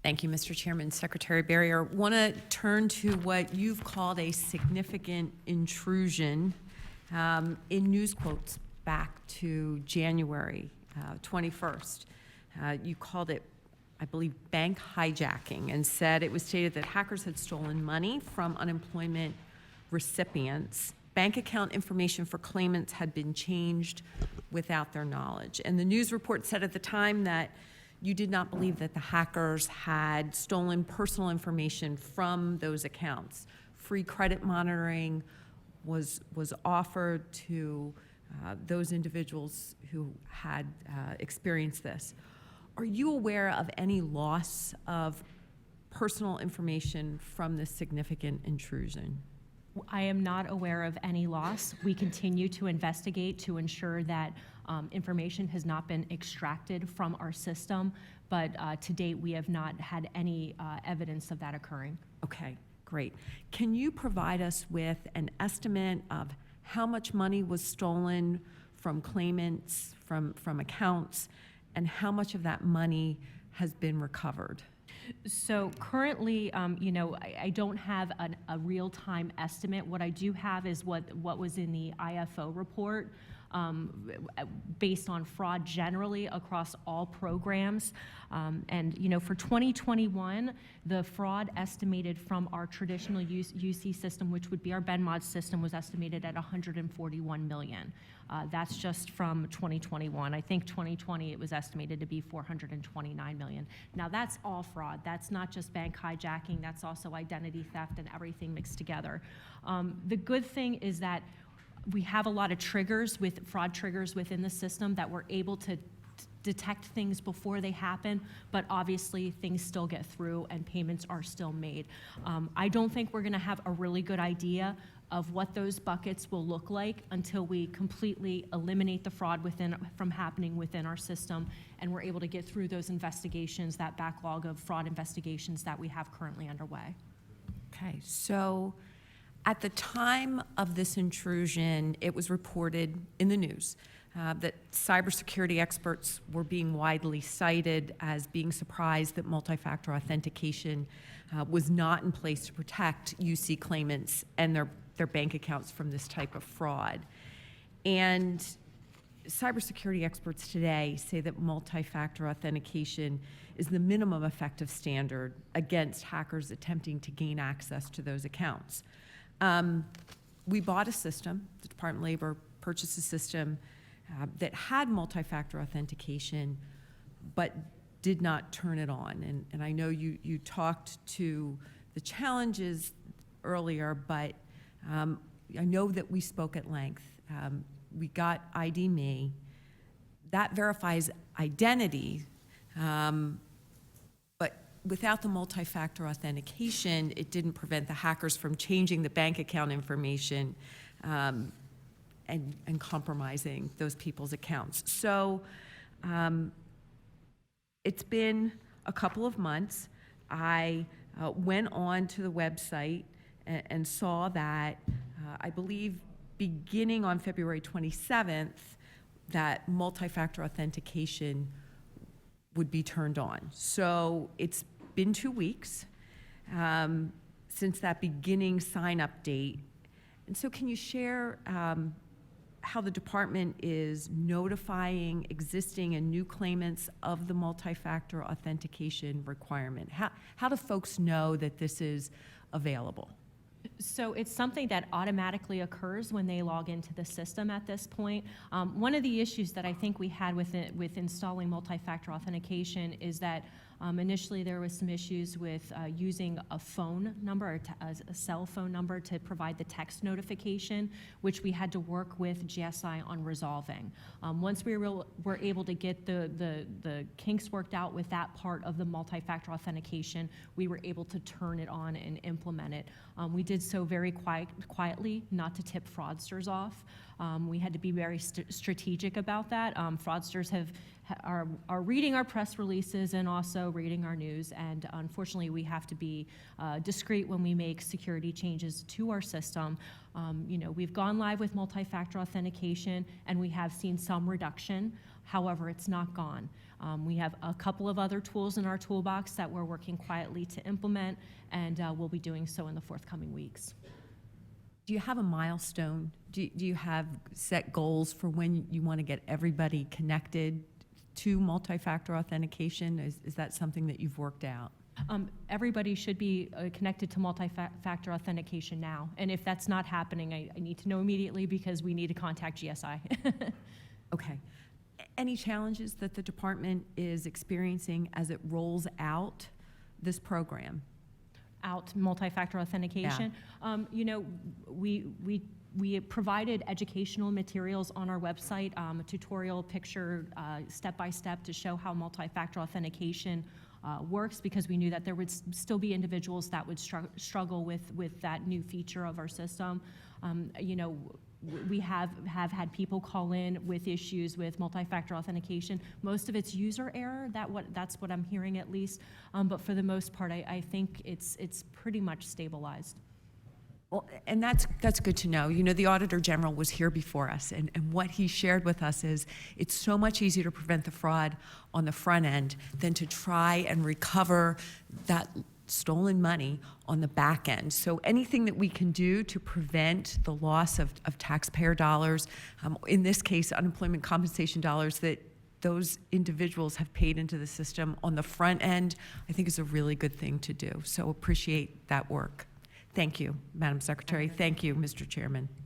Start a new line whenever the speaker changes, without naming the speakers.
Thank you, Mr. Chairman. Secretary Berrier, want to turn to what you've called a significant intrusion in news quotes back to January 21st. You called it, I believe, bank hijacking, and said it was stated that hackers had stolen money from unemployment recipients. Bank account information for claimants had been changed without their knowledge. And the news report said at the time that you did not believe that the hackers had stolen personal information from those accounts. Free credit monitoring was offered to those individuals who had experienced this. Are you aware of any loss of personal information from this significant intrusion?
I am not aware of any loss. We continue to investigate to ensure that information has not been extracted from our system, but to date we have not had any evidence of that occurring.
Okay, great. Can you provide us with an estimate of how much money was stolen from claimants, from accounts, and how much of that money has been recovered?
So currently, I don't have a real-time estimate. What I do have is what was in the IFO report based on fraud generally across all programs. For 2021, the fraud estimated from our traditional UC system, which would be our BenMod system, was estimated at $141 million. That's just from 2021. I think 2020 it was estimated to be $429 million. Now that's all fraud. That's not just bank hijacking. That's also identity theft and everything mixed together. The good thing is that we have a lot of triggers, fraud triggers within the system, that we're able to detect things before they happen, but obviously things still get through and payments are still made. I don't think we're gonna have a really good idea of what those buckets will look like until we completely eliminate the fraud from happening within our system, and we're able to get through those investigations, that backlog of fraud investigations that we have currently underway.
Okay, so at the time of this intrusion, it was reported in the news that cybersecurity experts were being widely cited as being surprised that multi-factor authentication was not in place to protect UC claimants and their bank accounts from this type of fraud. And cybersecurity experts today say that multi-factor authentication is the minimum effective standard against hackers attempting to gain access to those accounts. We bought a system, the Department of Labor purchased a system that had multi-factor authentication, but did not turn it on. And I know you talked to the challenges earlier, but I know that we spoke at length. We got ID.me. That verifies identity, but without the multi-factor authentication, it didn't prevent the hackers from changing the bank account information and compromising those people's accounts. So it's been a couple of months. I went on to the website and saw that, I believe, beginning on February 27th, that multi-factor authentication would be turned on. So it's been 2 weeks since that beginning sign-up date. And so can you share how the department is notifying existing and new claimants of the multi-factor authentication requirement? How do folks know that this is available?
So it's something that automatically occurs when they log into the system at this point. One of the issues that I think we had with installing multi-factor authentication is that initially there was some issues with using a phone number, or a cell phone number, to provide the text notification, which we had to work with GSI on resolving. Once we were able to get the kinks worked out with that part of the multi-factor authentication, we were able to turn it on and implement it. We did so very quietly, not to tip fraudsters off. We had to be very strategic about that. Fraudsters are reading our press releases and also reading our news, and unfortunately we have to be discreet when we make security changes to our system. We've gone live with multi-factor authentication and we have seen some reduction. However, it's not gone. We have a couple of other tools in our toolbox that we're working quietly to implement, and we'll be doing so in the forthcoming weeks.
Do you have a milestone? Do you have set goals for when you want to get everybody connected to multi-factor authentication? Is that something that you've worked out?
Everybody should be connected to multi-factor authentication now. And if that's not happening, I need to know immediately because we need to contact GSI.
Okay. Any challenges that the department is experiencing as it rolls out this program?
Out multi-factor authentication. You know, we provided educational materials on our website, a tutorial picture, step-by-step to show how multi-factor authentication works, because we knew that there would still be individuals that would struggle with that new feature of our system. You know, we have had people call in with issues with multi-factor authentication. Most of it's user error. That's what I'm hearing, at least. But for the most part, I think it's pretty much stabilized.
Well, and that's good to know. You know, the Auditor General was here before us, and what he shared with us is it's so much easier to prevent the fraud on the front end than to try and recover that stolen money on the back end. So anything that we can do to prevent the loss of taxpayer dollars, in this case, unemployment compensation dollars that those individuals have paid into the system on the front end, I think is a really good thing to do. So appreciate that work. Thank you, Madam Secretary. Thank you, Mr. Chairman.